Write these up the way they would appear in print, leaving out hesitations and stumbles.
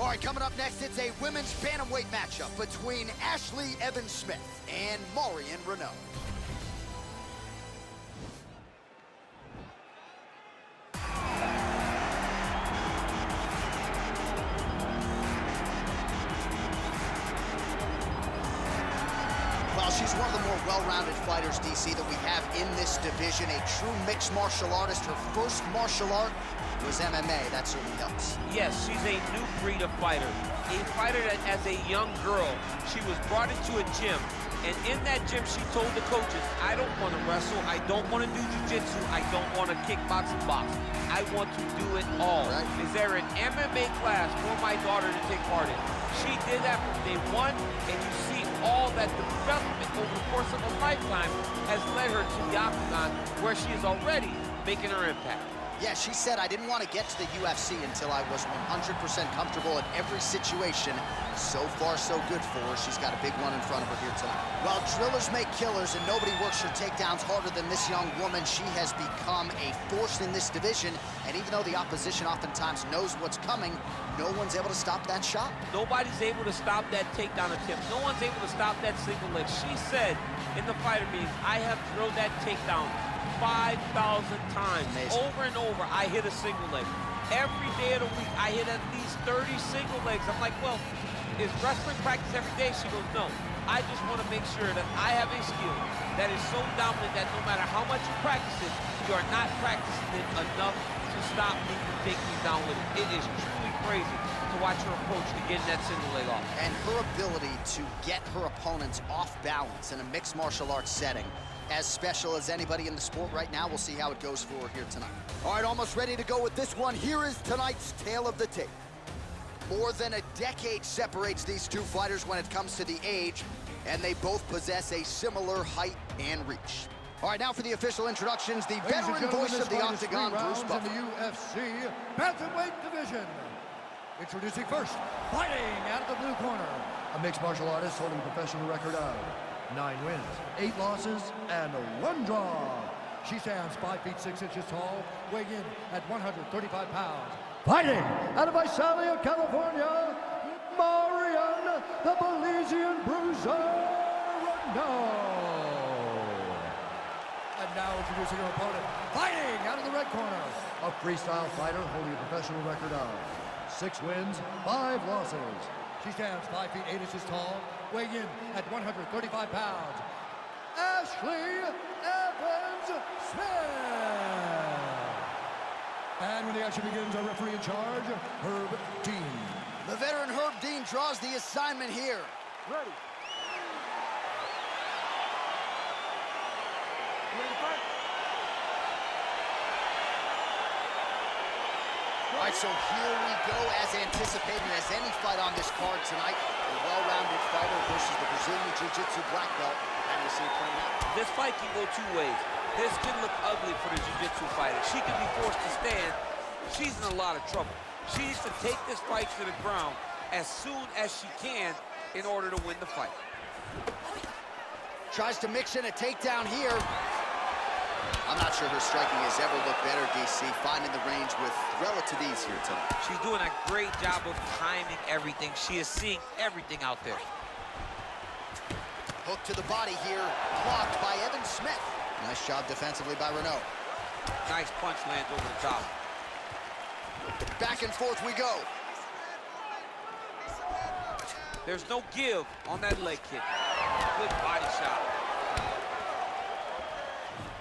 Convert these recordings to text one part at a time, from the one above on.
All right, coming up next, it's a women's bantamweight matchup between Ashley Evans-Smith and Marion Renaud. Well, she's one of the more well-rounded fighters, DC, that we have in this division. A true mixed martial artist. Her first martial art was MMA. That certainly helps. Yes, she's a new breed of fighter. A fighter that, as a young girl, she was brought into a gym. And in that gym, she told the coaches, I don't want to wrestle. I don't want to do jiu-jitsu. I don't want to kickbox and box. I want to do it all. Right. Is there an MMA class for my daughter to take part in? She did that from day one, and you see all that development over the course of a lifetime has led her to the octagon, where she is already making her impact. Yeah, she said, I didn't want to get to the UFC until I was 100% comfortable in every situation. So far, so good for her. She's got a big one in front of her here tonight. Well, drillers make killers, and nobody works her takedowns harder than this young woman. She has become a force in this division, and even though the opposition oftentimes knows what's coming, no one's able to stop that shot. Nobody's able to stop that takedown attempt. No one's able to stop that single leg. She said in the fighter meeting, I have drilled that takedown 5,000 times. Amazing. Over and over, I hit a single leg. Every day of the week, I hit at least 30 single legs. I'm like, well, is wrestling practice every day? She goes, no. I just want to make sure that I have a skill that is so dominant that no matter how much you practice it, you are not practicing it enough to stop me from taking you down with it. It is truly crazy to watch her approach to getting that single leg off. And her ability to get her opponents off balance in a mixed martial arts setting, as special as anybody in the sport right now. We'll see how it goes for her here tonight. All right, almost ready to go with this one. Here is tonight's tale of the tape. More than a decade separates these two fighters when it comes to the age, and they both possess a similar height and reach. All right, now for the official introductions, the veteran voice of the Octagon, Bruce Buffer. In the UFC bantamweight division. Introducing first, fighting out of the blue corner, a mixed martial artist holding a professional record of 9 wins, 8 losses, and 1 draw. She stands 5 feet 6 inches tall, weighing in at 135 pounds. Fighting out of Visalia, California, Marion, the Belizean Bruiser Renaud. And now introducing her opponent, fighting out of the red corner, a freestyle fighter holding a professional record of 6 wins, 5 losses. She stands 5 feet 8 inches tall, weighing in at 135 pounds. Ashley Evans-Smith. And when the action begins, our referee in charge, Herb Dean. The veteran Herb Dean draws the assignment here. Ready. All right, so here we go, as anticipated as any fight on this card tonight. A well-rounded fighter versus the Brazilian Jiu-Jitsu black belt. How do you see it playing out? This fight can go 2 ways. This can look ugly for the Jiu-Jitsu fighter. She can be forced to stand. She's in a lot of trouble. She needs to take this fight to the ground as soon as she can in order to win the fight. Tries to mix in a takedown here. I'm not sure her striking has ever looked better, DC, finding the range with relative ease here tonight. She's doing a great job of timing everything. She is seeing everything out there. Hook to the body here, blocked by Evans-Smith. Nice job defensively by Renaud. Nice punch lands over the top. Back and forth we go. There's no give on that leg kick. Good body shot.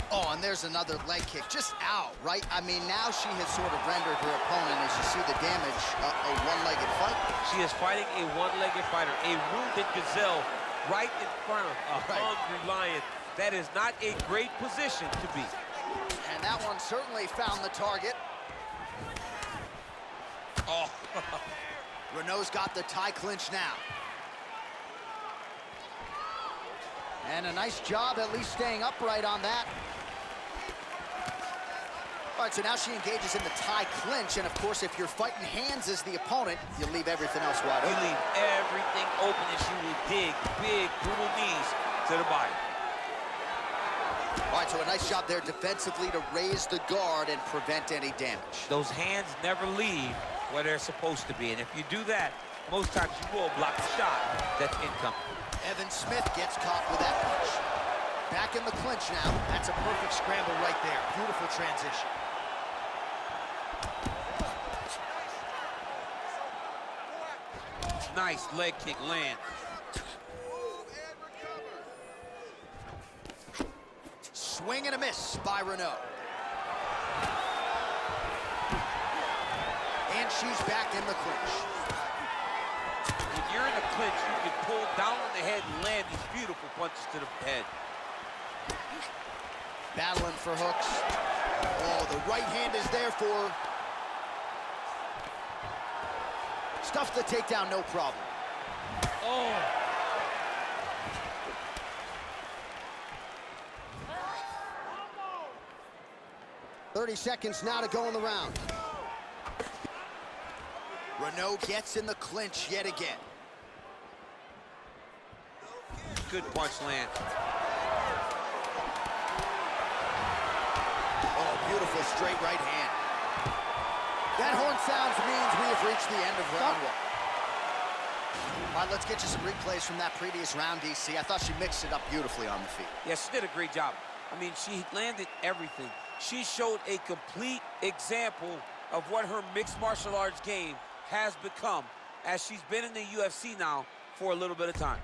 Oh, and there's another leg kick, just out, right? I mean, now she has sort of rendered her opponent, as you see the damage, a one-legged fight. She is fighting a one-legged fighter, a wounded gazelle right in front of a hungry lion. That is not a great position to be. And that one certainly found the target. Oh, Renaud's got the tie clinch now. And a nice job at least staying upright on that. All right, so now she engages in the tie clinch, and of course, if you're fighting hands as the opponent, you leave everything else wide open. You leave everything open, and she will dig big, brutal knees to the body. All right, so a nice job there defensively to raise the guard and prevent any damage. Those hands never leave where they're supposed to be. And if you do that, most times you will block the shot that's incoming. Evan Smith gets caught with that punch. Back in the clinch now. That's a perfect scramble right there. Beautiful transition. Nice leg kick land. Swing and a miss by Renault. And she's back in the clinch. When you're in the clinch, you can pull down on the head and land these beautiful punches to the head. Battling for hooks. Oh, the right hand is there for her. Stuffs the takedown, no problem. Oh. 30 seconds now to go in the round. Renault gets in the clinch yet again. Good punch land. Oh, beautiful straight right hand. That horn sounds means we have reached the end of round one. All right, let's get you some replays from that previous round, DC. I thought she mixed it up beautifully on the feet. Yeah, she did a great job. I mean, she landed everything. She showed a complete example of what her mixed martial arts game has become as she's been in the UFC now for a little bit of time.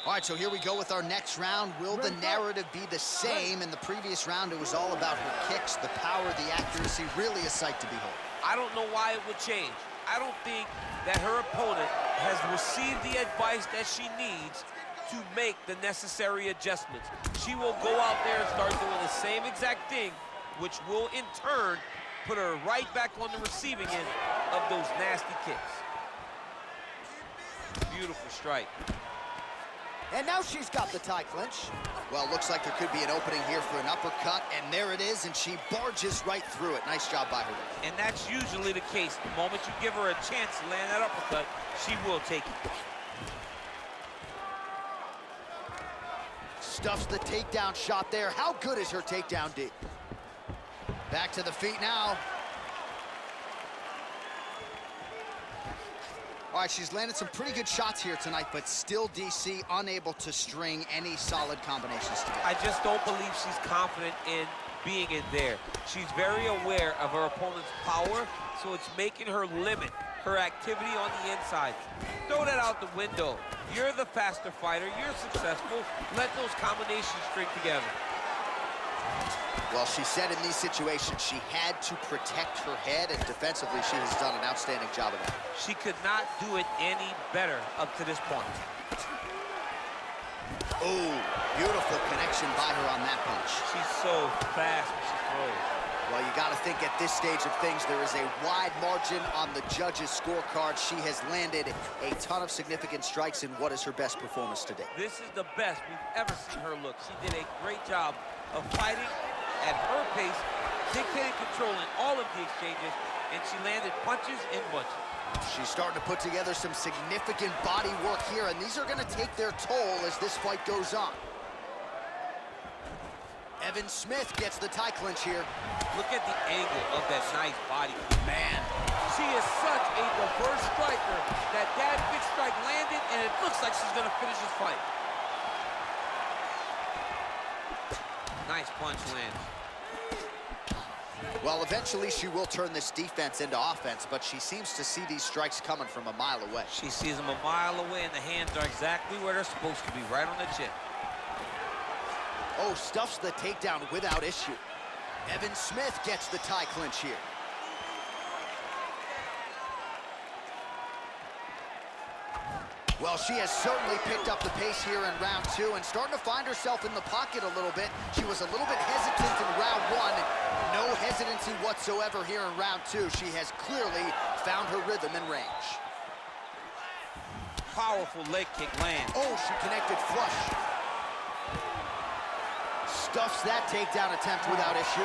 All right, so here we go with our next round. Will the narrative be the same? In the previous round, it was all about her kicks, the power, the accuracy, really a sight to behold. I don't know why it would change. I don't think that her opponent has received the advice that she needs to make the necessary adjustments. She will go out there and start doing the same exact thing, which will in turn put her right back on the receiving end of those nasty kicks. Beautiful strike. And now she's got the tie clinch. Well, looks like there could be an opening here for an uppercut, and there it is, and she barges right through it. Nice job by her there. And that's usually the case. The moment you give her a chance to land that uppercut, she will take it. Stuffs the takedown shot there. How good is her takedown, D? Back to the feet now. All right, she's landed some pretty good shots here tonight, but still, DC, unable to string any solid combinations together. I just don't believe she's confident in being in there. She's very aware of her opponent's power, so it's making her limit her activity on the inside. Throw that out the window. You're the faster fighter. You're successful. Let those combinations string together. Well, she said in these situations she had to protect her head, and defensively she has done an outstanding job of that. She could not do it any better up to this point. Oh, beautiful connection by her on that punch. She's so fast when she throws. Well, you got to think at this stage of things, there is a wide margin on the judges' scorecard. She has landed a ton of significant strikes in what is her best performance today. This is the best we've ever seen her look. She did a great job of fighting at her pace, dictating, controlling all of the exchanges, and she landed punches and bunches. She's starting to put together some significant body work here, and these are going to take their toll as this fight goes on. Evan Smith gets the tie clinch here. Look at the angle of that nice body. Man. She is such a diverse striker that big strike landed, and it looks like she's going to finish this fight. Nice punch lands. Well, eventually she will turn this defense into offense, but she seems to see these strikes coming from a mile away. She sees them a mile away, and the hands are exactly where they're supposed to be, right on the chin. Oh, stuffs the takedown without issue. Evan Smith gets the tie clinch here. Well, she has certainly picked up the pace here in round two and starting to find herself in the pocket a little bit. She was a little bit hesitant in round one. No hesitancy whatsoever here in round two. She has clearly found her rhythm and range. Powerful leg kick land. Oh, she connected flush. Stuffs that takedown attempt without issue.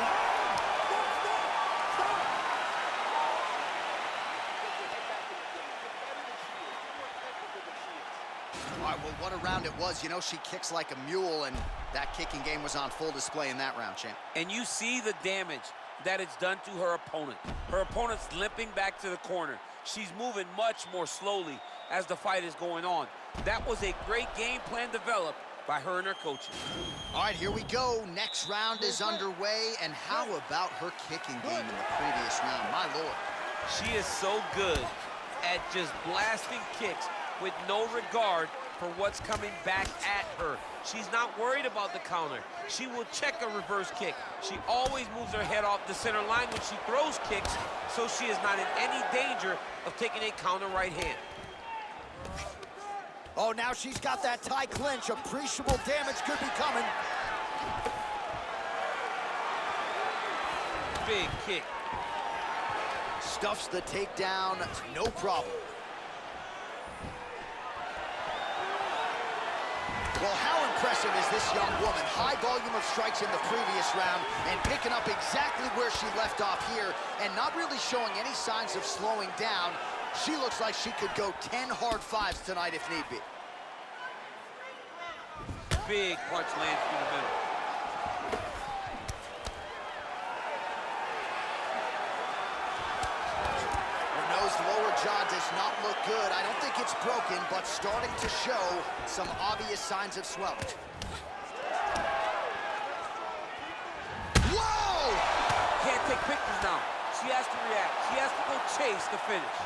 All right, Well, what a round it was. You know, she kicks like a mule, and that kicking game was on full display in that round, champ. And you see the damage that it's done to her opponent. Her opponent's limping back to the corner. She's moving much more slowly as the fight is going on. That was a great game plan developed by her and her coaches. All right, here we go. Next round is underway, and how about her kicking game in the previous round? My Lord. She is so good at just blasting kicks with no regard for what's coming back at her. She's not worried about the counter. She will check a reverse kick. She always moves her head off the center line when she throws kicks, so she is not in any danger of taking a counter right hand. Oh, now she's got that tie clinch. Appreciable damage could be coming. Big kick. Stuffs the takedown, no problem. Well, how impressive is this young woman? High volume of strikes in the previous round and picking up exactly where she left off here and not really showing any signs of slowing down. She looks like she could go 10 hard fives tonight if need be. Big punch lands through the middle. Lower jaw does not look good. I don't think it's broken, but starting to show some obvious signs of swelling. Whoa! Can't take pictures now. She has to react. She has to go chase the finish.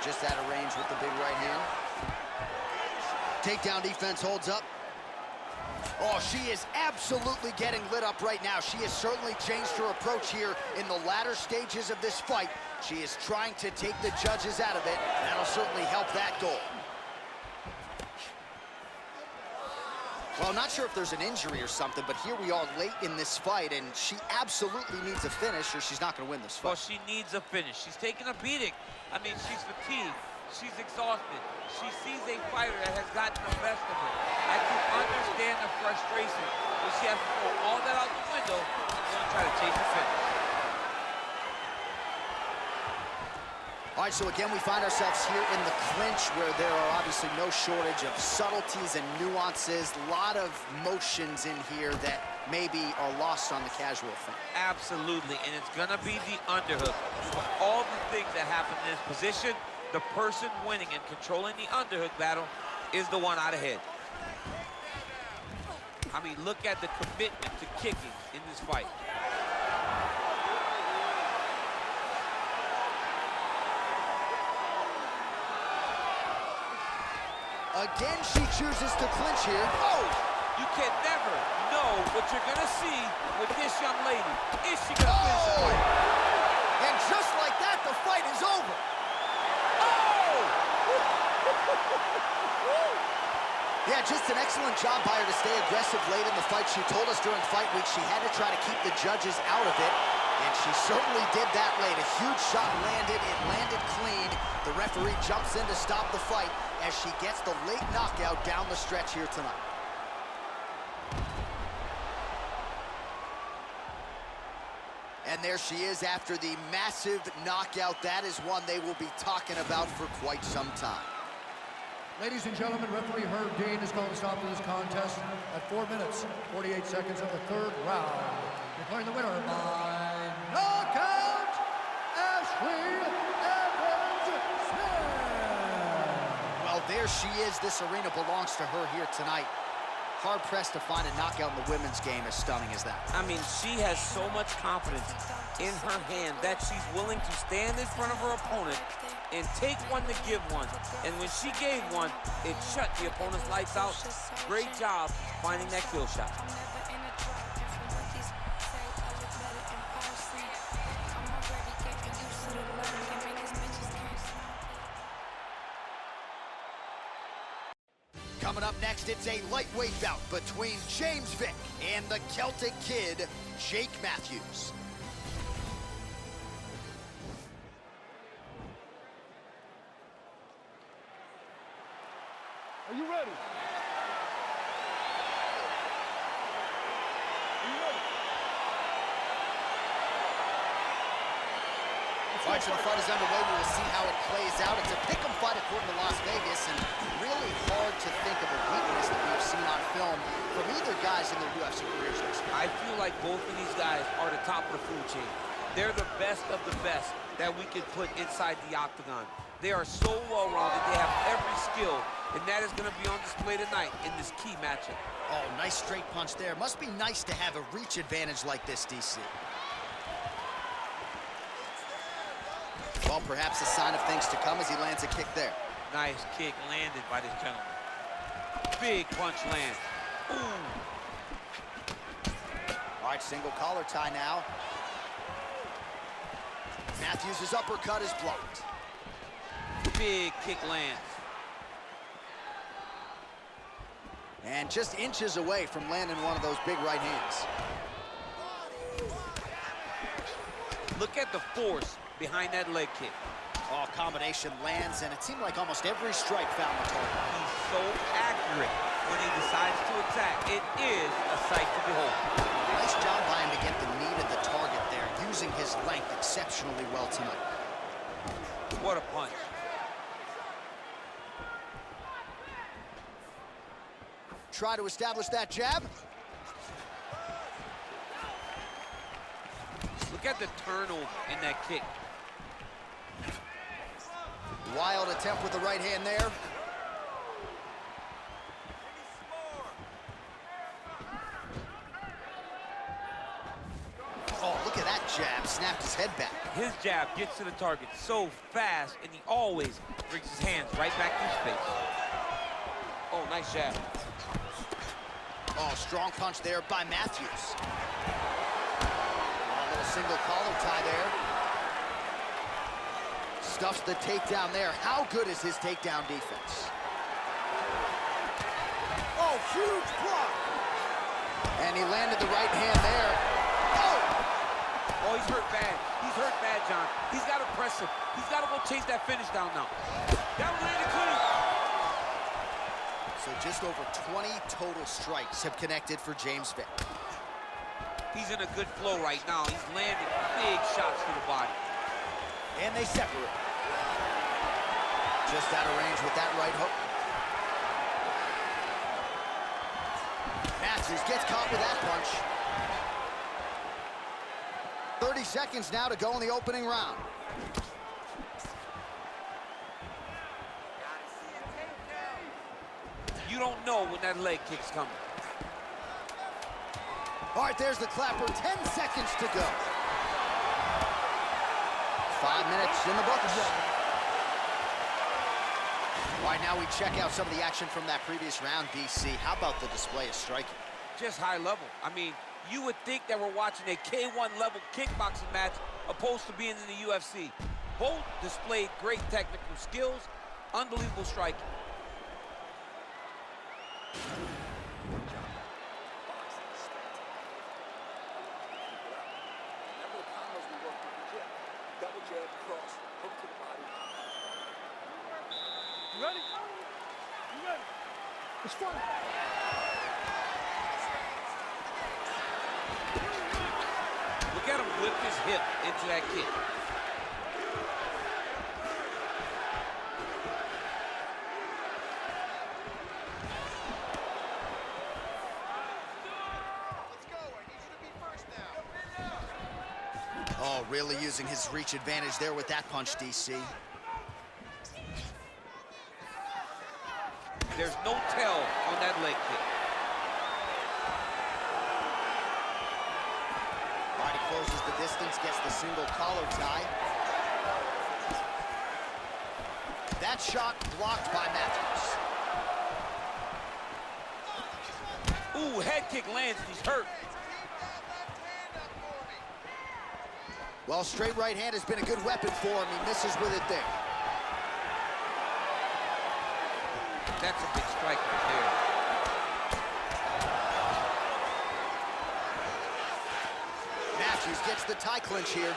Just out of range with the big right hand. Takedown defense holds up. Oh, she is absolutely getting lit up right now. She has certainly changed her approach here in the latter stages of this fight. She is trying to take the judges out of it. That'll certainly help that goal. Well, not sure if there's an injury or something, but here we are late in this fight, and she absolutely needs a finish or she's not going to win this fight. Well, she needs a finish. She's taking a beating. I mean, she's fatigued. She's exhausted. She sees a fighter that has gotten the best of her. I can understand the frustration, but she has to throw all that out the window and try to chase the finish. All right, so again, we find ourselves here in the clinch where there are obviously no shortage of subtleties and nuances, a lot of motions in here that maybe are lost on the casual fan. Absolutely, and it's gonna be the underhook. Of all the things that happen in this position, the person winning and controlling the underhook battle is the one out ahead. I mean, look at the commitment to kicking in this fight. Again, she chooses to clinch here. Oh! You can never know what you're gonna see with this young lady. Is she gonna finish the fight? And just like that, the fight is over. Yeah, just an excellent job by her to stay aggressive late in the fight. She told us during fight week she had to try to keep the judges out of it, and she certainly did that late. A huge shot landed. It landed clean. The referee jumps in to stop the fight as she gets the late knockout down the stretch here tonight. And there she is after the massive knockout. That is one they will be talking about for quite some time. Ladies and gentlemen, referee Herb Dean has called a stop to this contest at 4 minutes, 48 seconds of the third round. Declaring the winner by knockout, Ashley Evans-Smith. Well, there she is. This arena belongs to her here tonight. Hard-pressed to find a knockout in the women's game as stunning as that. I mean, she has so much confidence in her hand that she's willing to stand in front of her opponent and take one to give one. And when she gave one, it shut the opponent's lights out. Great job finding that kill shot. Coming up next, it's a lightweight bout between James Vick and the Celtic Kid, Jake Matthews. Are you ready? Are you ready? so the fight is underway. We will see how it plays out. It's a pick'em fight according to Las Vegas, and really hard to think of a weakness that we've seen on film from either guys in their UFC careers. I feel like both of these guys are the top of the food chain. They're the best of the best that we can put inside the octagon. They are so well-rounded. They have every skill, and that is going to be on display tonight in this key matchup. Oh, nice straight punch there. Must be nice to have a reach advantage like this, DC. Well, perhaps a sign of things to come as he lands a kick there. Nice kick landed by this gentleman. Big punch lands. Ooh. All right, single collar tie now. Matthews' uppercut is blocked. Big kick lands. And just inches away from landing one of those big right hands. Look at the force behind that leg kick. Oh, combination lands, and it seemed like almost every strike found the target. He's so accurate when he decides to attack. It is a sight to behold. Nice job by him to get the knee to the target there, using his length exceptionally well tonight. What a punch. Try to establish that jab. Look at the turnover in that kick. Wild attempt with the right hand there. Oh, look at that jab. Snapped his head back. His jab gets to the target so fast, and he always brings his hands right back to his face. Oh, nice jab. Oh, strong punch there by Matthews. A little single collar tie there. Stuffs the takedown there. How good is his takedown defense? Oh, huge block. And he landed the right hand there. Oh, he's hurt bad. He's hurt bad, John. He's got to press him. He's got to go chase that finish down now. That one landed clean. So just over 20 total strikes have connected for James Vick. He's in a good flow right now. He's landing big shots to the body. And they separate. Just out of range with that right hook. Matthews gets caught with that punch. 30 seconds now to go in the opening round. You don't know when that leg kick's coming. All right, there's the clapper. 10 seconds to go. 5 minutes in the books. All right, now we check out some of the action from that previous round, DC. How about the display of striking? Just high level. I mean, you would think that we're watching a K1 level kickboxing match opposed to being in the UFC. Both displayed great technical skills, unbelievable striking. You ready? You ready? It's fun. Look at him whip his hip into that kick. Oh, really using his reach advantage there with that punch, DC. There's no tell on that leg kick. All right, he closes the distance, gets the single collar tie. That shot blocked by Matthews. Ooh, head kick lands and he's hurt. Well, straight right hand has been a good weapon for him. He misses with it there. That's a big strike right there. Matthews gets the tie clinch here.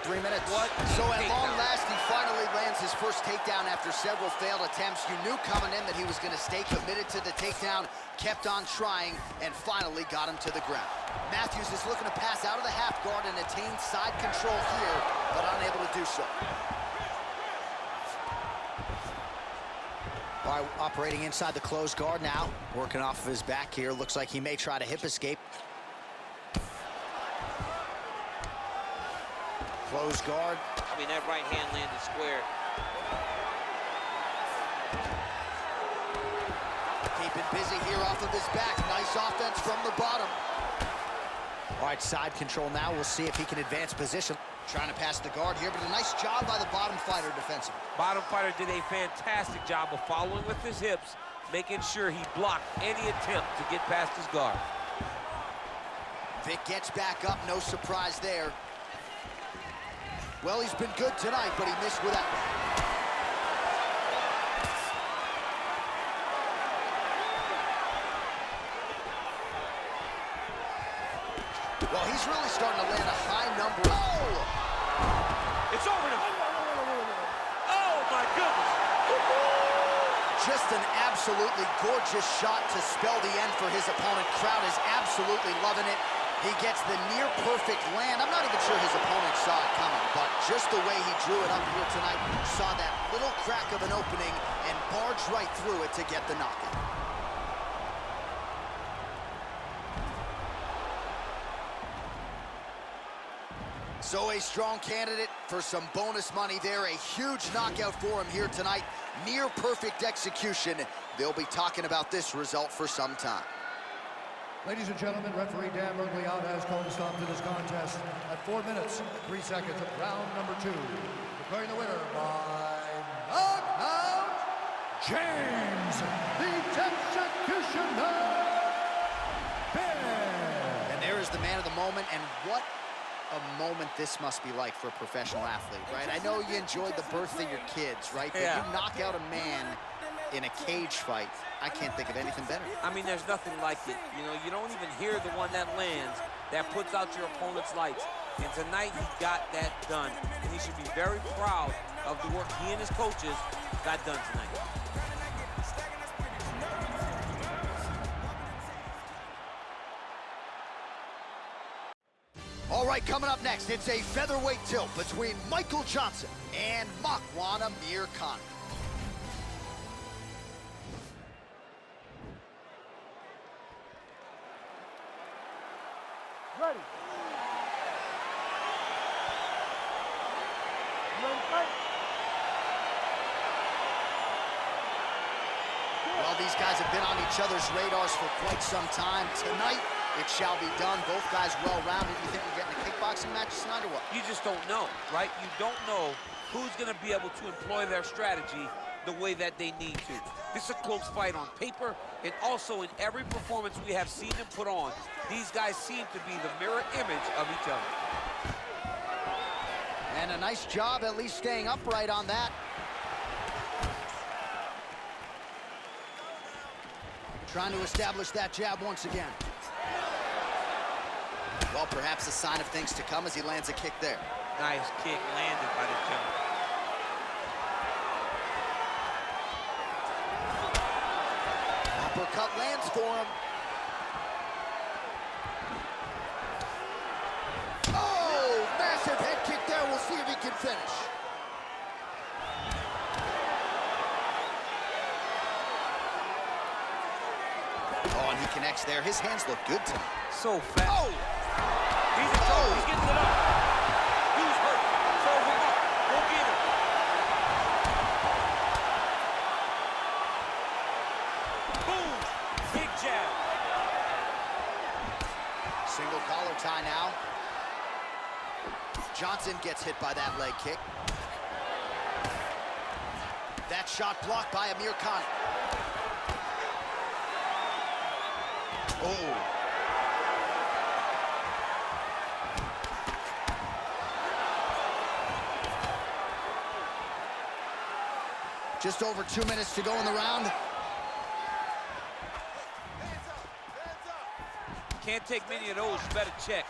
3 minutes. What? So at Takedown. long last, he finally lands his first takedown after several failed attempts. You knew coming in that he was going to stay committed to the takedown, kept on trying, and finally got him to the ground. Matthews is looking to pass out of the half guard and attain side control here, but unable to do so. All right, operating inside the closed guard now. Working off of his back here. Looks like he may try to hip escape. Closed guard. I mean, that right hand landed square. Keeping busy here off of his back. Nice offense from the bottom. All right, side control now. We'll see if he can advance position. Trying to pass the guard here, but a nice job by the bottom fighter defensively. Bottom fighter did a fantastic job of following with his hips, making sure he blocked any attempt to get past his guard. Vic gets back up, no surprise there. Well, he's been good tonight, but he missed with that one. Well, he's really starting to land a high number. Oh! It's over to him. Oh, my goodness. Just an absolutely gorgeous shot to spell the end for his opponent. Crowd is absolutely loving it. He gets the near-perfect land. I'm not even sure his opponent saw it coming, but just the way he drew it up here tonight, saw that little crack of an opening and barged right through it to get the knockout. So a strong candidate for some bonus money there. A huge knockout for him here tonight. Near perfect execution. They'll be talking about this result for some time. Ladies and gentlemen, referee Dan Mergliotta has called a stop to this contest at 4 minutes, 3 seconds of round number 2. Declaring the winner by knockout, James, the Executioner, Ben. And there is the man of the moment, and what a moment this must be like for a professional athlete, right? I know you enjoyed the birth of your kids, right? But Yeah. you knock out a man in a cage fight. I can't think of anything better. I mean, there's nothing like it. You know, you don't even hear the one that lands, that puts out your opponent's lights. And tonight, he got that done. And he should be very proud of the work he and his coaches got done tonight. All right, coming up next, it's a featherweight tilt between Michael Johnson and Makwan Amir Khan. Ready. You ready to fight? Well, these guys have been on each other's radars for quite some time. Tonight, it shall be done. Both guys well-rounded. You think we're getting a kickboxing match tonight or what? You just don't know, right? You don't know who's going to be able to employ their strategy the way that they need to. This is a close fight on paper, and also in every performance we have seen them put on, these guys seem to be the mirror image of each other. And a nice job at least staying upright on that. Trying to establish that jab once again. Well, perhaps a sign of things to come as he lands a kick there. Nice kick landed by the gentleman. Uppercut lands for him. Oh, massive head kick there. We'll see if he can finish. Oh, and he connects there. His hands look good tonight. So fast. Oh! He's in trouble. He's getting it up. Who's hurt? Serve him up. Go get him. Boom. Big jab. Single collar tie now. Johnson gets hit by that leg kick. That shot blocked by Amir Khan. Oh. Just over 2 minutes to go in the round. Can't take many of those. You better check.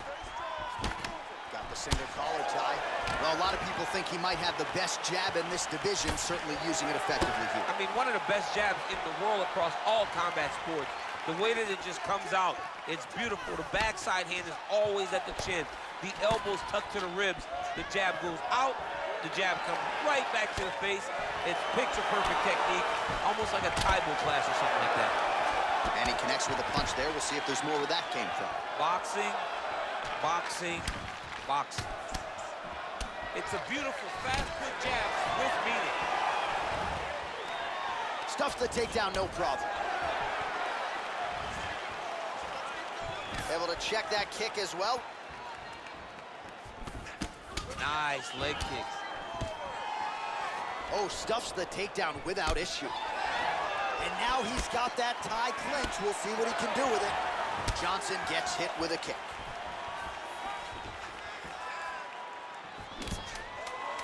Got the single collar tie. Well, a lot of people think he might have the best jab in this division, certainly using it effectively here. I mean, one of the best jabs in the world across all combat sports. The way that it just comes out, it's beautiful. The backside hand is always at the chin. The elbows tucked to the ribs. The jab goes out. The jab comes right back to the face. It's picture-perfect technique, almost like a Taibo class or something like that. And he connects with a punch there. We'll see if there's more where that came from. Boxing, boxing, boxing. It's a beautiful fast foot jab with meaning. Stuffs the takedown, no problem. Able to check that kick as well. Nice leg kicks. Oh, stuffs the takedown without issue. And now he's got that tie clinch. We'll see what he can do with it. Johnson gets hit with a kick.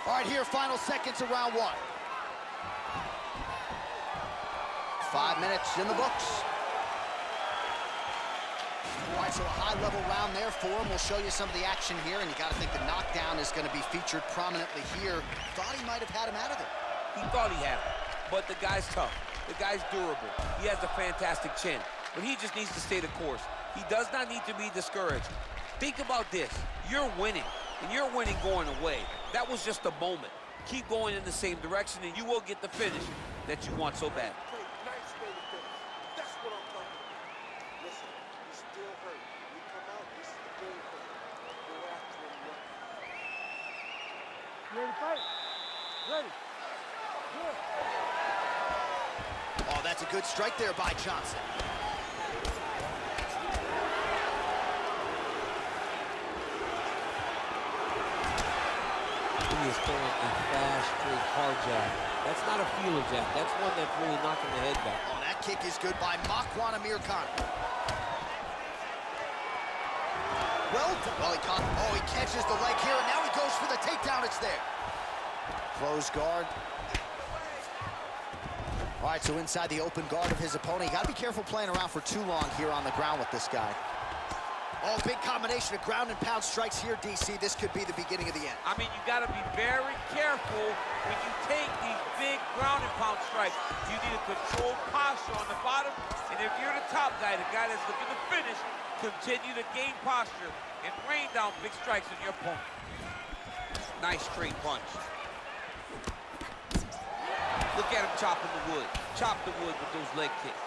All right, here, final seconds of round one. 5 minutes in the books. All right, so a high-level round there for him. We'll show you some of the action here, and you got to think the knockdown is going to be featured prominently here. Thought he might have had him out of it. He thought he had him, but the guy's tough. The guy's durable. He has a fantastic chin, but he just needs to stay the course. He does not need to be discouraged. Think about this. You're winning, and you're winning going away. That was just a moment. Keep going in the same direction, and you will get the finish that you want so bad. Nice way to finish. That's what I'm talking about. Listen, he's still hurt. We come out, this is the game plan. Go after him. You ready to fight? Ready. Good. Oh, that's a good strike there by Johnson. He is throwing a fast, straight, hard jab. That's not a feeler jab. That's one that's really knocking the head back. Oh, that kick is good by Makwan Amir Khan. Well, he catches the leg here, and now he goes for the takedown. It's there. Close guard. All right, so inside the open guard of his opponent. You got to be careful playing around for too long here on the ground with this guy. Oh, big combination of ground and pound strikes here, DC. This could be the beginning of the end. I mean, you got to be very careful when you take these big ground and pound strikes. You need a controlled posture on the bottom, and if you're the top guy, the guy that's looking to finish, continue to gain posture and rain down big strikes on your opponent. Nice straight punch. Look at him chopping the wood. Chop the wood with those leg kicks.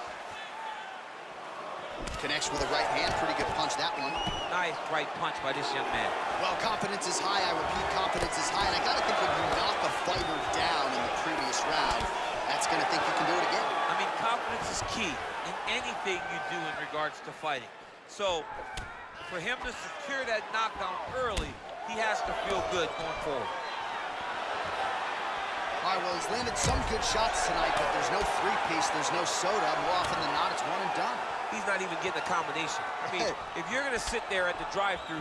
Connects with a right hand. Pretty good punch, that one. Nice right punch by this young man. Well, confidence is high. I repeat, confidence is high. And I got to think when you knock a fighter down in the previous round, that's going to think you can do it again. I mean, confidence is key in anything you do in regards to fighting. So, for him to secure that knockdown early, he has to feel good going forward. All right, well, he's landed some good shots tonight, but there's no three-piece, there's no soda. More often than not, it's one and done. He's not even getting a combination. I mean, if you're gonna sit there at the drive-thru,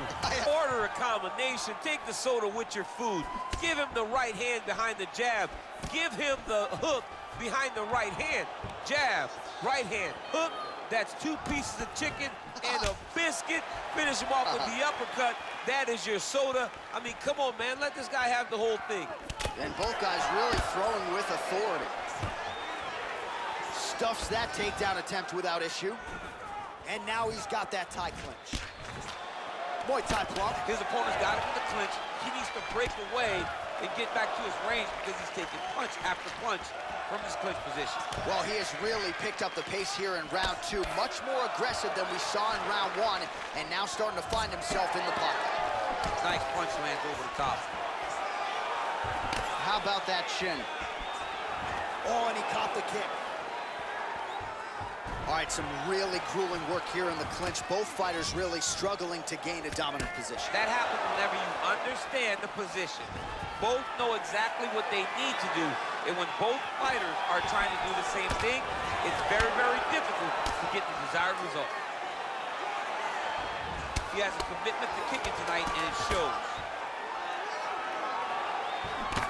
order a combination, take the soda with your food, give him the right hand behind the jab, give him the hook behind the right hand, jab, right hand, hook. That's 2 pieces of chicken and a biscuit. Finish him off with the uppercut. That is your soda. I mean, come on, man. Let this guy have the whole thing. And both guys really throwing with authority. Stuffs that takedown attempt without issue. And now he's got that tie clinch. Muay Thai plump. His opponent's got him in the clinch. He needs to break away and get back to his range because he's taking punch after punch from his clinch position. Well, he has really picked up the pace here in round 2. Much more aggressive than we saw in round 1, and now starting to find himself in the pocket. Nice punch lands over the top. How about that shin? Oh, and he caught the kick. All right, some really grueling work here in the clinch. Both fighters really struggling to gain a dominant position. That happens whenever you understand the position. Both know exactly what they need to do. And when both fighters are trying to do the same thing, it's very, very difficult to get the desired result. He has a commitment to kicking tonight, and it shows.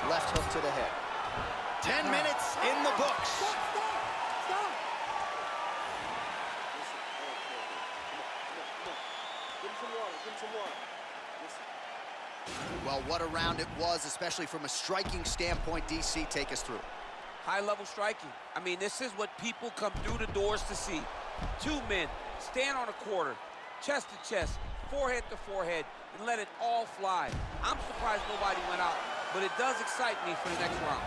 Left hook to the head. 10 minutes in the books. Stop! Give him some water, give him some water. Listen. Well, what a round it was, especially from a striking standpoint. DC, take us through. High-level striking. I mean, this is what people come through the doors to see. Two men, stand on a quarter, chest to chest, forehead to forehead, and let it all fly. I'm surprised nobody went out, but it does excite me for the next round.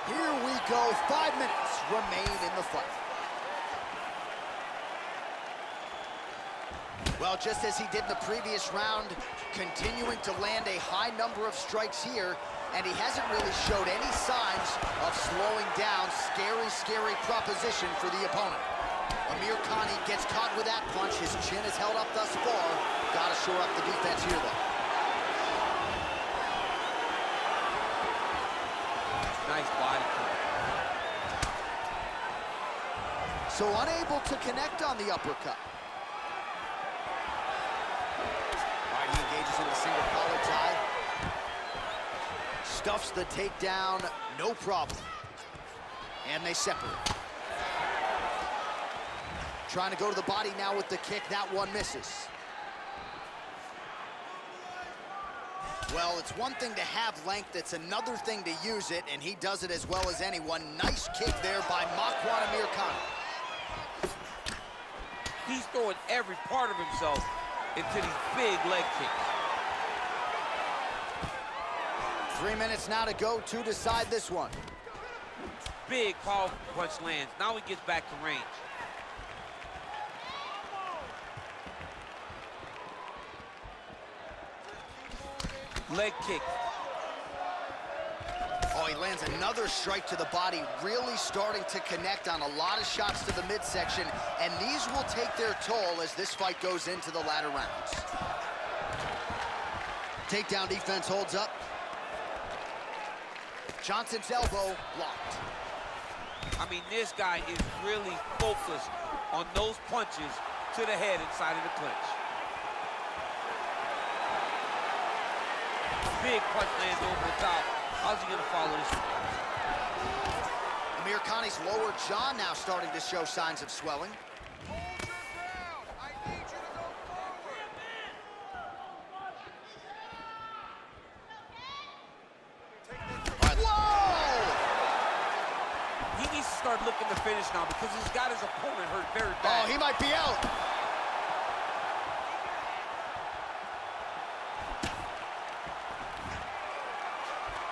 Here we go, 5 minutes remain in the fight. Well, just as he did in the previous round, continuing to land a high number of strikes here, and he hasn't really showed any signs of slowing down. Scary, scary proposition for the opponent. Amir Khan gets caught with that punch. His chin is held up thus far. Gotta shore up the defense here, though. Nice body kick. So unable to connect on the uppercut. All right, he engages in the single collar tie. Stuffs the takedown, no problem. And they separate. Trying to go to the body now with the kick. That one misses. Well, it's one thing to have length, it's another thing to use it, and he does it as well as anyone. Nice kick there by Makwan Amir Khan. He's throwing every part of himself into these big leg kicks. 3 minutes now to go to decide this one. Big, powerful punch lands. Now he gets back to range. Leg kick. Oh, he lands another strike to the body, really starting to connect on a lot of shots to the midsection, and these will take their toll as this fight goes into the latter rounds. Takedown defense holds up. Johnson's elbow blocked. I mean, this guy is really focused on those punches to the head inside of the clinch. Big punch lands over the top. How's he gonna follow this one? Amir Khan's lower jaw now starting to show signs of swelling. He needs to start looking to finish now because he's got his opponent hurt very bad. Oh, he might be out.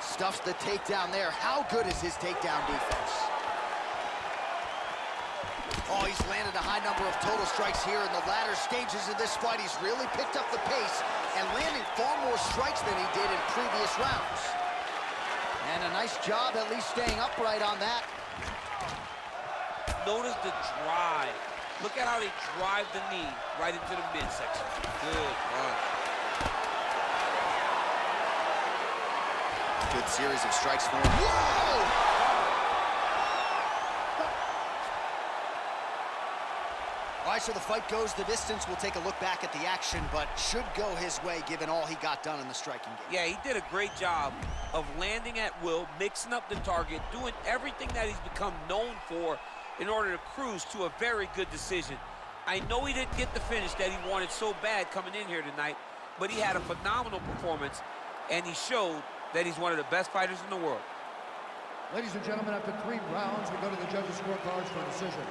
Stuffs the takedown there. How good is his takedown defense? Oh, he's landed a high number of total strikes here in the latter stages of this fight. He's really picked up the pace and landing far more strikes than he did in previous rounds. And a nice job at least staying upright on that. Notice the drive. Look at how they drive the knee right into the midsection. Good punch. Good series of strikes for him. Whoa! All right, so the fight goes the distance. We'll take a look back at the action, but should go his way given all he got done in the striking game. Yeah, he did a great job of landing at will, mixing up the target, doing everything that he's become known for in order to cruise to a very good decision. I know he didn't get the finish that he wanted so bad coming in here tonight, but he had a phenomenal performance, and he showed that he's one of the best fighters in the world. Ladies and gentlemen, after 3 rounds, we go to the judges' scorecards for decision.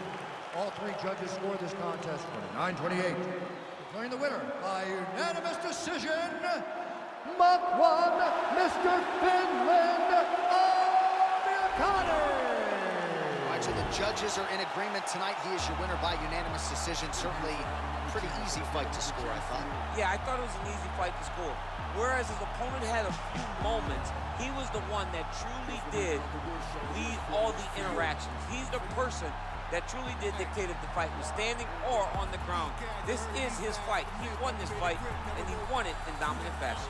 All 3 judges scored this contest 29-28. Declaring the winner by unanimous decision, Makwan, Mr. Finland, Amir Khan. All right, so the judges are in agreement tonight. He is your winner by unanimous decision. Certainly a pretty easy fight to score, I thought. Yeah, I thought it was an easy fight to score. Whereas his opponent had a few moments, he was the one that truly did lead all the interactions. He's the person that truly did dictate if the fight was standing or on the ground. This is his fight. He won this fight, and he won it in dominant fashion.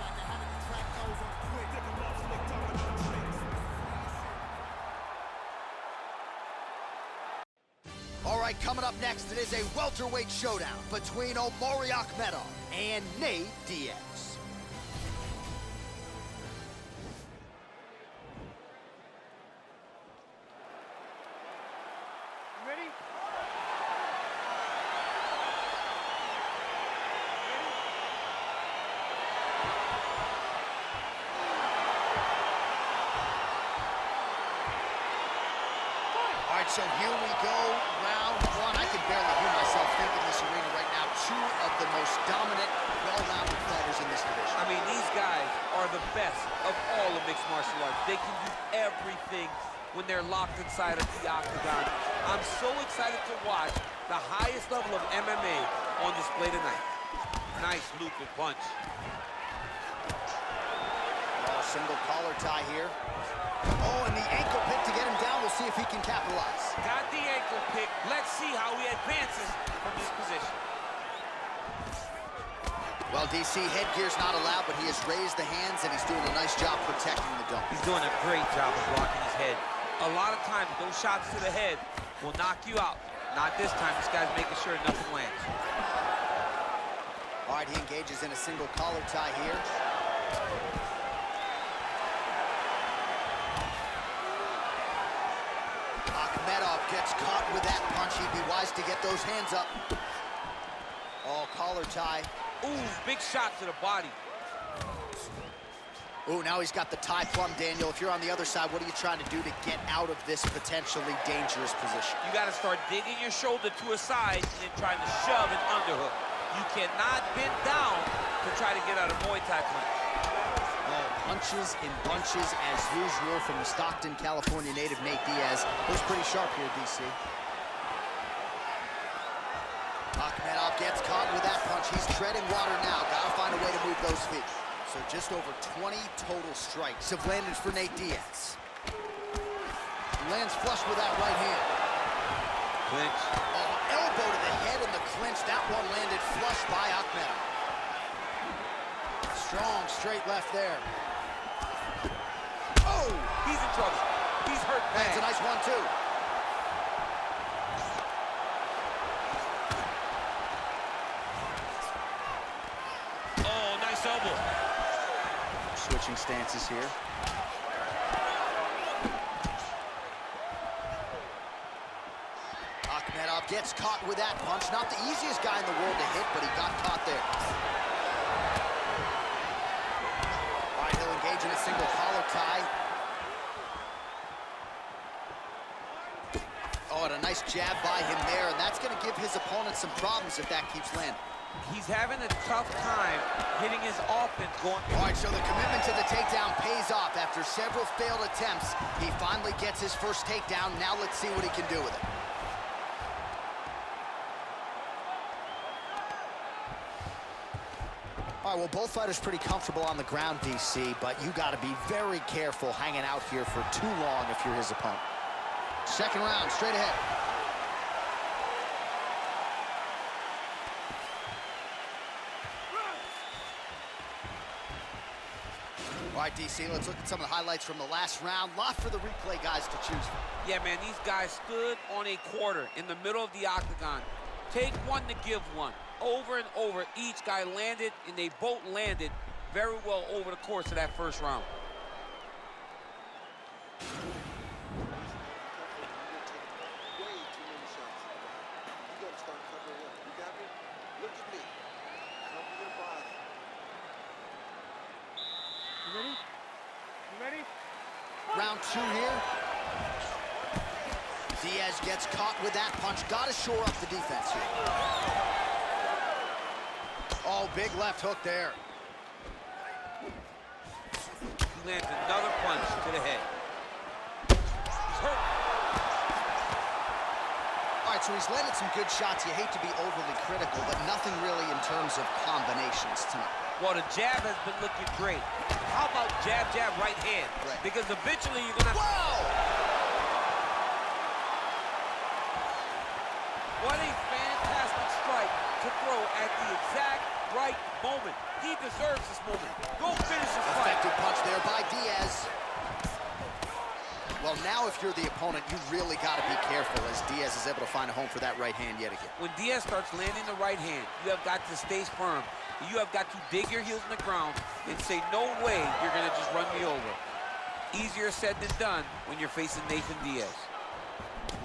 All right, coming up next, it is a welterweight showdown between Omari Akhmedov and Nate Diaz. So here we go, round one. I can barely hear myself think in this arena right now. Two of the most dominant, well-rounded fighters in this division. I mean, these guys are the best of all of mixed martial arts. They can do everything when they're locked inside of the octagon. I'm so excited to watch the highest level of MMA on display tonight. Nice looping punch. Oh, single collar tie here. Oh, and the ankle pick to get him down. We'll see if he can capitalize. Got the ankle pick. Let's see how he advances from this position. Well, DC, headgear's not allowed, but he has raised the hands, and he's doing a nice job protecting the dome. He's doing a great job of blocking his head. A lot of times, those shots to the head will knock you out. Not this time. This guy's making sure nothing lands. All right, he engages in a single collar tie here. Akhmedov gets caught with that punch. He'd be wise to get those hands up. Oh, collar tie. Ooh, big shot to the body. Ooh, now he's got the tie plumb, Daniel. If you're on the other side, what are you trying to do to get out of this potentially dangerous position? You got to start digging your shoulder to a side and then trying to shove an underhook. You cannot bend down to try to get out a Muay Thai punch. Oh, punches in bunches as usual from the Stockton, California native Nate Diaz. Looks pretty sharp here, DC. Akhmedov gets caught with that punch. He's treading water now. Gotta find a way to move those feet. So just over 20 total strikes have landed for Nate Diaz. Lands flush with that right hand. Clinch. Oh, elbow to the head in the clinch. That one landed flush by Akhmedov. Strong straight left there. Oh! He's in trouble. He's hurt bad. Lands a nice one, too. Oh, nice elbow. Switching stances here. Akhmedov gets caught with that punch. Not the easiest guy in the world to hit, but he got caught there. All right, he'll engage in a single collar tie. Oh, and a nice jab by him there, and that's going to give his opponent some problems if that keeps landing. He's having a tough time hitting his offense going. All right, so the commitment to the takedown pays off. After several failed attempts, he finally gets his first takedown. Now let's see what he can do with it. All right, well, both fighters pretty comfortable on the ground, DC, but you got to be very careful hanging out here for too long if you're his opponent. Second round, straight ahead. All right, DC, let's look at some of the highlights from the last round. Lot for the replay guys to choose from. Yeah, man, these guys stood on a quarter in the middle of the octagon. Take one to give one. Over and over, each guy landed, and they both landed very well over the course of that first round. Way too many shots. You gotta start covering up. You got me? Look at me. Cover your body. You ready? You ready? Round two here. Diaz gets caught with that punch. Got to shore up the defense here. Oh, big left hook there. He lands another punch to the head. He's hurt. All right, so he's landed some good shots. You hate to be overly critical, but nothing really in terms of combinations tonight. Well, the jab has been looking great. How about jab, jab, right hand? Right. Because eventually you're gonna. Whoa! What a fantastic strike to throw at the exact right moment. He deserves this moment. Go finish this fight. Effective punch there by Diaz. Well, now if you're the opponent, you really got to be careful as Diaz is able to find a home for that right hand yet again. When Diaz starts landing the right hand, you have got to stay firm. You have got to dig your heels in the ground and say, no way you're going to just run me over. Easier said than done when you're facing Nathan Diaz.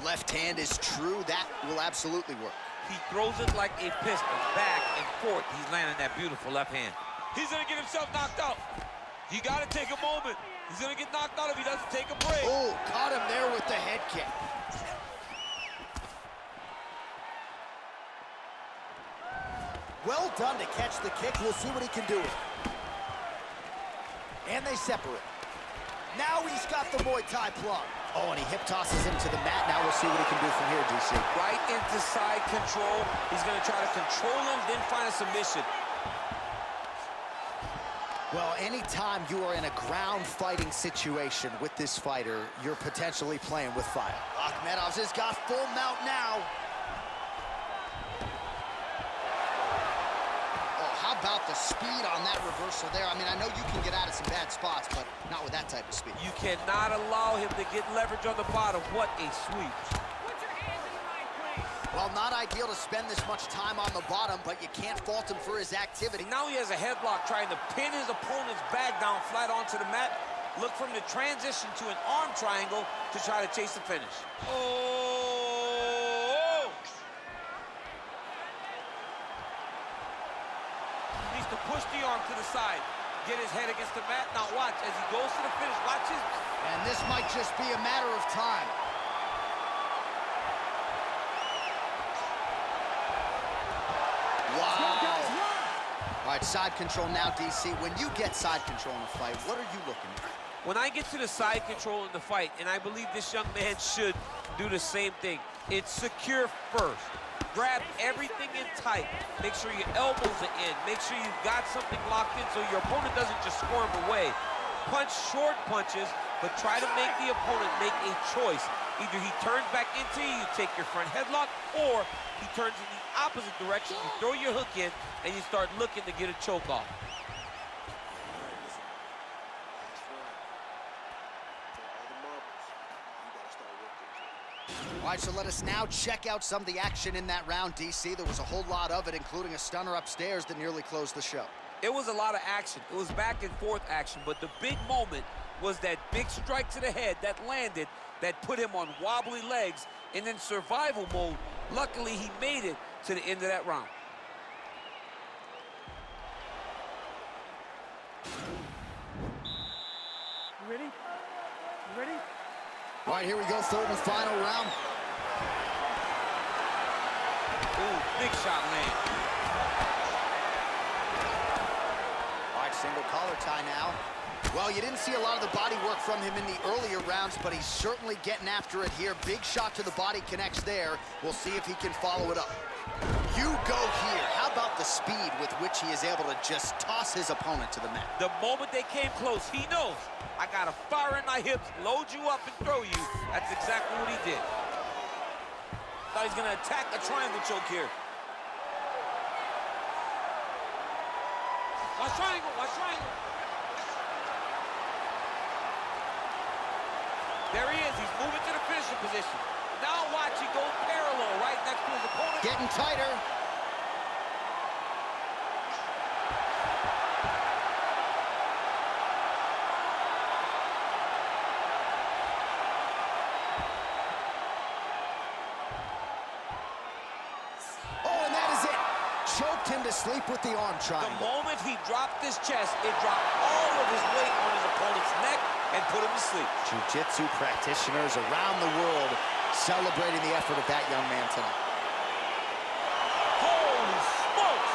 Left hand is true. That will absolutely work. He throws it like a pistol, back and forth. He's landing that beautiful left hand. He's going to get himself knocked out. You got to take a moment. He's going to get knocked out if he doesn't take a break. Oh, caught him there with the head kick. Well done to catch the kick. We'll see what he can do with it. And they separate. Now he's got the Muay Thai plug. Oh, and he hip tosses him to the mat. Now we'll see what he can do from here, DC. Right into side control. He's going to try to control him, then find a submission. Well, anytime you are in a ground fighting situation with this fighter, you're potentially playing with fire. Akhmedov's has got full mount now. How about the speed on that reversal there? I mean, I know you can get out of some bad spots, but not with that type of speed. You cannot allow him to get leverage on the bottom. What a sweep. Put your hands in the line, please. Well, not ideal to spend this much time on the bottom, but you can't fault him for his activity. Now he has a headlock trying to pin his opponent's back down flat onto the mat. Look for him to transition to an arm triangle to try to chase the finish. Oh! To push the arm to the side, get his head against the mat. Now watch as he goes to the finish. Watch his. And this might just be a matter of time. Wow. All right, side control now, DC. When you get side control in a fight, what are you looking at? When I get to the side control in the fight, and I believe this young man should do the same thing, it's secure first. Grab everything in tight. Make sure your elbows are in. Make sure you've got something locked in so your opponent doesn't just squirm away. Punch short punches, but try to make the opponent make a choice. Either he turns back into you, you take your front headlock, or he turns in the opposite direction, you throw your hook in, and you start looking to get a choke off. All right, so let us now check out some of the action in that round, DC. There was a whole lot of it, including a stunner upstairs that nearly closed the show. It was a lot of action. It was back and forth action, but the big moment was that big strike to the head that landed, that put him on wobbly legs, and in survival mode. Luckily, he made it to the end of that round. You ready? You ready? All right, here we go, third and final round. Ooh, big shot land. All right, single collar tie now. Well, you didn't see a lot of the body work from him in the earlier rounds, but he's certainly getting after it here. Big shot to the body connects there. We'll see if he can follow it up. You go here. How about the speed with which he is able to just toss his opponent to the mat? The moment they came close, he knows, I got to fire in my hips, load you up, and throw you. That's exactly what he did. Thought he's going to attack a triangle choke here. Watch triangle, watch triangle. There he is, he's moving to the finishing position. Now watch, he goes parallel right next to his opponent. Getting tighter. Oh, and that is it. Choked him to sleep with the arm triangle. The moment he dropped his chest, it dropped all of his weight on his opponent's neck and put him to sleep. Jiu-jitsu practitioners around the world celebrating the effort of that young man tonight. Holy smokes!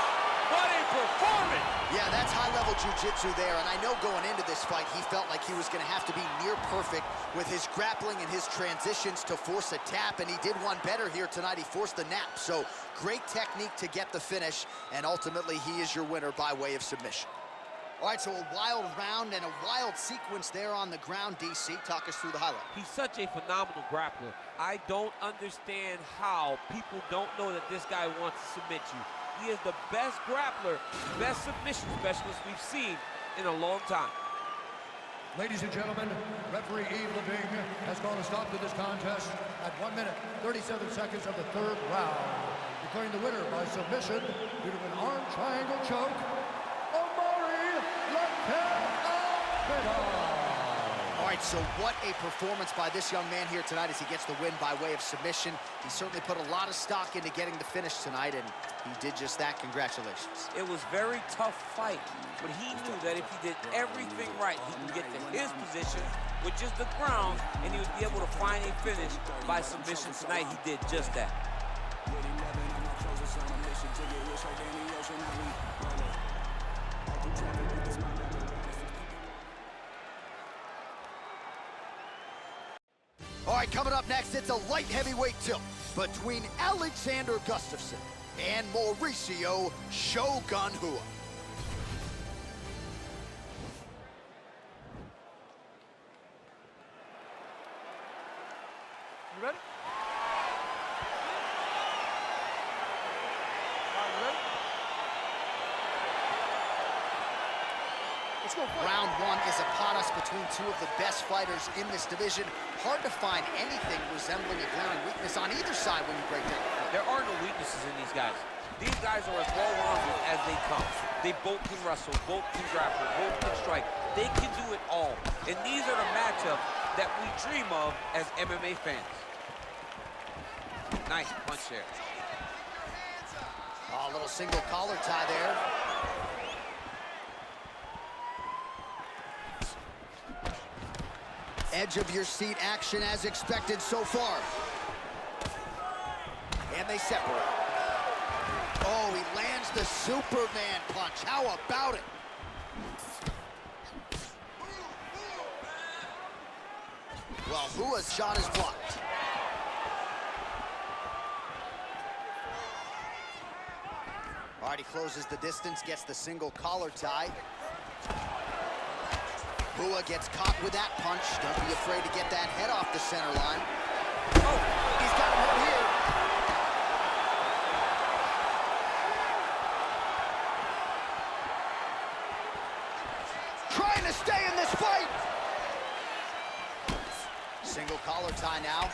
What a performance! Yeah, that's high-level jiu-jitsu there, and I know going into this fight, he felt like he was going to have to be near perfect with his grappling and his transitions to force a tap, and he did one better here tonight. He forced the nap, so great technique to get the finish, and ultimately he is your winner by way of submission. All right, so a wild round and a wild sequence there on the ground, DC. Talk us through the highlight. He's such a phenomenal grappler. I don't understand how people don't know that this guy wants to submit you. He is the best grappler, best submission specialist we've seen in a long time. Ladies and gentlemen, referee Yves Levine has called a stop to this contest at 1 minute, 37 seconds of the third round, declaring the winner by submission due to an arm triangle choke, All right, so what a performance by this young man here tonight as he gets the win by way of submission. He certainly put a lot of stock into getting the finish tonight, and he did just that. Congratulations. It was a very tough fight, but he knew that if he did everything right, he can get to his position, which is the ground, and he would be able to find a finish by submission tonight. He did just that. right, coming up next, it's a light heavyweight tilt between Alexander Gustafsson and Mauricio Shogun Rua. You ready? Let's go. Round one is upon us between two of the best fighters in this division. Hard to find anything resembling a glaring weakness on either side when you break down the fight. There are no weaknesses in these guys. These guys are as well-rounded as they come. They both can wrestle, both can grapple, both can strike. They can do it all. And these are the matchups that we dream of as MMA fans. Nice punch there. Oh, a little single collar tie there. Edge of your seat action as expected so far. And they separate. Oh, he lands the Superman punch. How about it? Well, Rua's shot is blocked. All right, he closes the distance, gets the single collar tie. Rua gets caught with that punch. Don't be afraid to get that head off the center line. Oh, he's got him here. Trying to stay in this fight. Single collar tie now.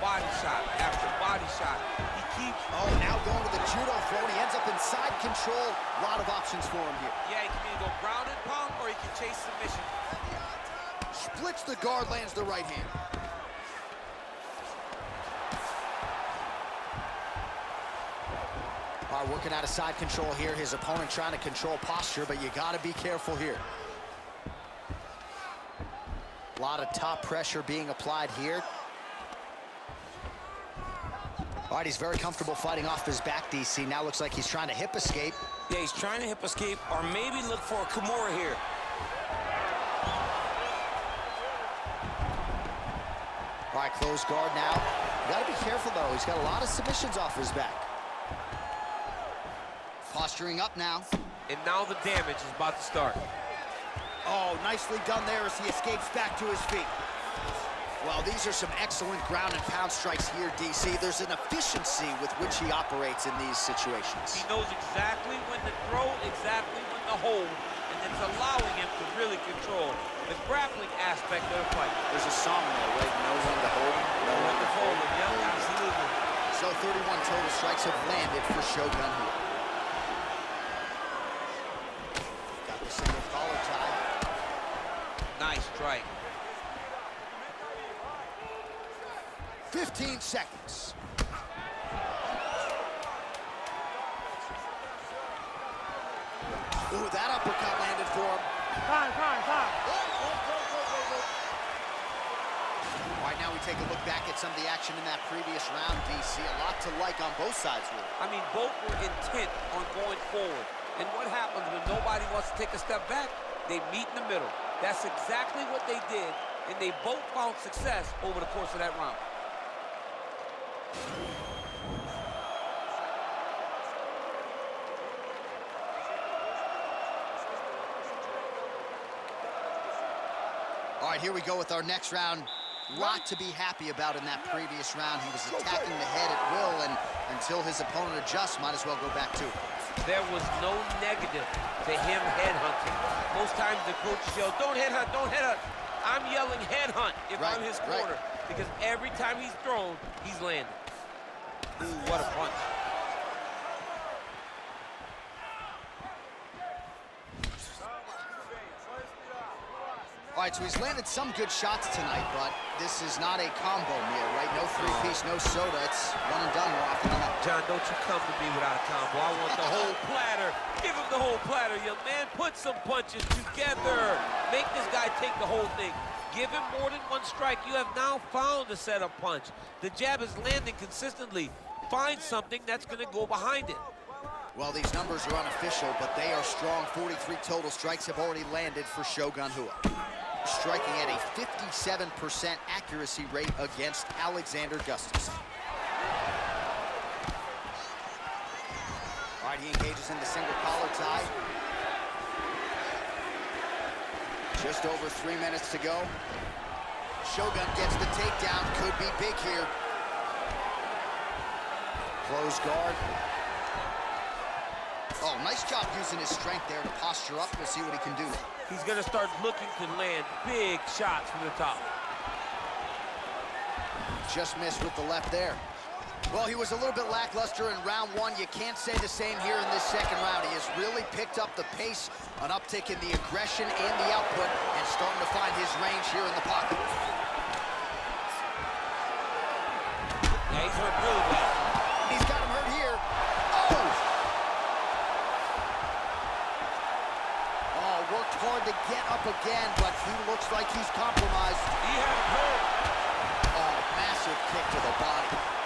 Body shot after body shot. He keeps... Oh, now going to the judo throw, and he ends up in side control. A lot of options for him here. Yeah, he can either go ground and pound or he can chase submission. Splits the guard, lands the right hand. All right, working out of side control here. His opponent trying to control posture, but you got to be careful here. A lot of top pressure being applied here. All right, he's very comfortable fighting off his back, DC. Now looks like he's trying to hip escape. Yeah, he's trying to hip escape or maybe look for a Kimura here. All right, closed guard now. You got to be careful, though. He's got a lot of submissions off his back. Posturing up now. And now the damage is about to start. Oh, nicely done there as he escapes back to his feet. Well, these are some excellent ground and pound strikes here, DC. There's an efficiency with which he operates in these situations. He knows exactly when to throw, exactly when to hold, and it's allowing him to really control the grappling aspect of the fight. There's a song there, right? Know when to hold him. Know when to hold him, yeah, absolutely. So 31 total strikes have landed for Shogun Rua. Got the single collar tie. Nice strike. 15 seconds. Ooh, that uppercut landed for him. Time. All right, now we take a look back at some of the action in that previous round, DC. A lot to like on both sides, really. I mean, both were intent on going forward. And what happens when nobody wants to take a step back? They meet in the middle. That's exactly what they did, and they both found success over the course of that round. All right, here we go with our next round. Lot to be happy about in that previous round. He was attacking the head at will, and until his opponent adjusts, might as well go back to it. There was no negative to him headhunting. Most times the coaches yell, don't headhunt, don't headhunt. I'm yelling headhunt if I'm his corner, because every time he's thrown, he's landed. Ooh, what a punch. All right, so he's landed some good shots tonight, but this is not a combo meal, right? No three-piece, no soda. It's one and done more often than not. John, don't you come to me without a combo. I want the whole platter. Give him the whole platter, young man. Put some punches together. Make this guy take the whole thing. Give him more than one strike. You have now found a setup punch. The jab is landing consistently. Find something that's going to go behind it. Well, these numbers are unofficial, but they are strong. 43 total strikes have already landed for Shogun Rua. striking at a 57% accuracy rate against Alexander Gustafsson. All right, he engages in the single collar tie. Just over 3 minutes to go. Shogun gets the takedown, could be big here. Close guard. Oh, nice job using his strength there to posture up. We'll see what he can do. He's gonna start looking to land big shots from the top. Just missed with the left there. Well, he was a little bit lackluster in round one. You can't say the same here in this second round. He has really picked up the pace, an uptick in the aggression and the output, and starting to find his range here in the pocket. Yeah, he's hurt really bad. He's got him hurt here. Oh! Oh, worked hard to get up again, but he looks like he's compromised. He had him hurt. Oh, massive kick to the body.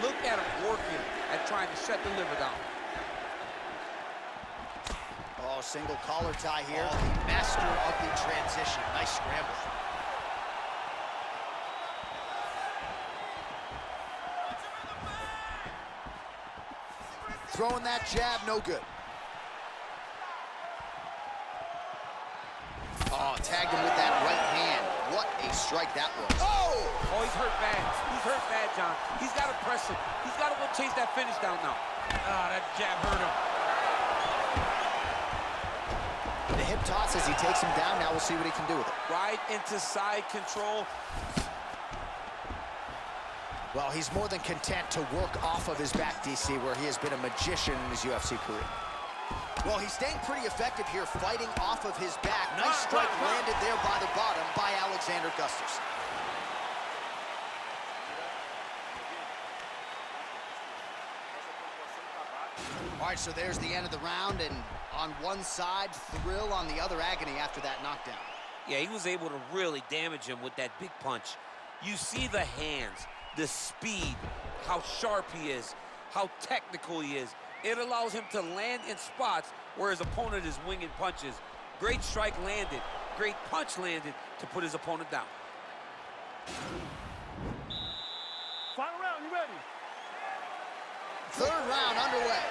Look at him working at trying to shut the liver down. Oh, single collar tie here. Oh, the master of the transition. Nice scramble. Throwing that jab, no good. Oh, tagged him with that right hand. What a strike that was. Oh! Oh, he's hurt bad. He's hurt bad, John. He's got to press him. He's got to go chase that finish down now. Ah, that jab hurt him. The hip toss as he takes him down. Now we'll see what he can do with it. Right into side control. Well, he's more than content to work off of his back, DC, where he has been a magician in his UFC career. Well, he's staying pretty effective here, fighting off of his back. Nice strike landed there by the bottom by Alexander Gustafsson. All right, so there's the end of the round, and on one side, thrill, on the other, agony after that knockdown. Yeah, he was able to really damage him with that big punch. You see the hands, the speed, how sharp he is, how technical he is. It allows him to land in spots where his opponent is winging punches. Great strike landed, great punch landed to put his opponent down. Final round, you ready? Third round underway.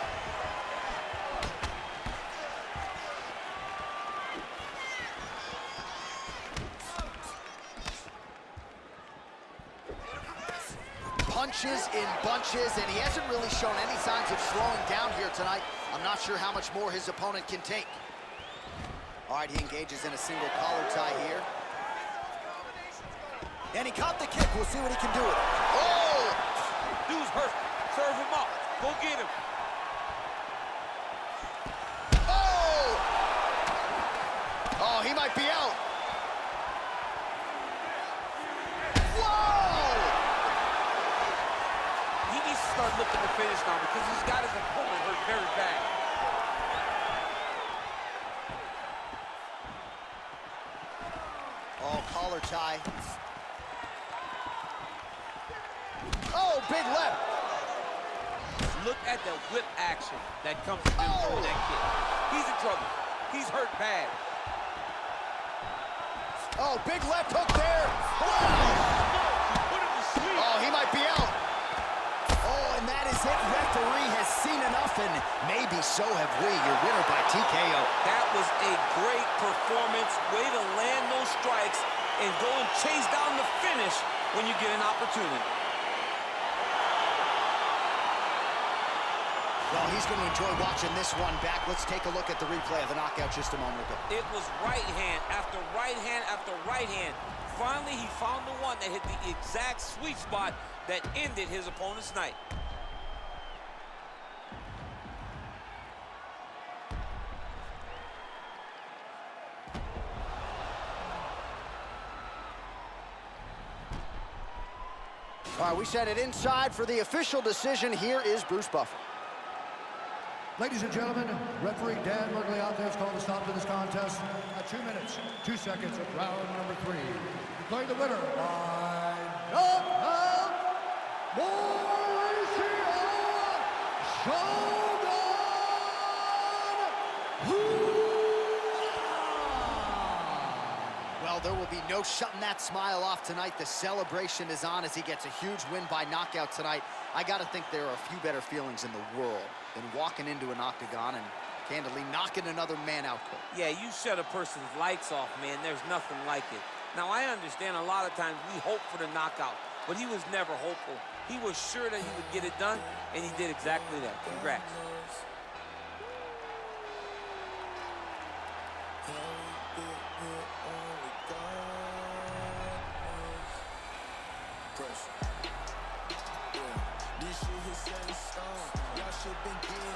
Punches in bunches, and he hasn't really shown any signs of slowing down here tonight. I'm not sure how much more his opponent can take. All right, he engages in a single collar tie here. And he caught the kick. We'll see what he can do with it. Oh! Dude's hurt. Serve him up. Go get him. Oh! Oh, he might be out. Start looking to finish now because he's got his opponent hurt very bad. Oh, collar tie. Oh, big left. Look at the whip action that comes from him throwing that kick. He's in trouble. He's hurt bad. Oh, big left hook there. Oh, he might be out. Oh, and that is it. Referee has seen enough, and maybe so have we. Your winner by TKO. That was a great performance. Way to land those strikes and go and chase down the finish when you get an opportunity. Well, he's going to enjoy watching this one back. Let's take a look at the replay of the knockout just a moment ago. It was right hand after right hand after right hand. Finally, he found the one that hit the exact sweet spot that ended his opponent's night. All right, we sent it inside for the official decision. Here is Bruce Buffer. Ladies and gentlemen, referee Dan Mergliata has called a stop to this contest at 2 minutes, 2 seconds of round number 3. Declaring the winner by knockout, Mauricio Shogun! No shutting that smile off tonight. The celebration is on as he gets a huge win by knockout tonight. I got to think there are a few better feelings in the world than walking into an octagon and candidly knocking another man out cold. Yeah, you shut a person's lights off, man. There's nothing like it. Now, I understand a lot of times we hope for the knockout, but he was never hopeful. He was sure that he would get it done, and he did exactly that. Congrats. This shit here set in stone. Y'all shit been getting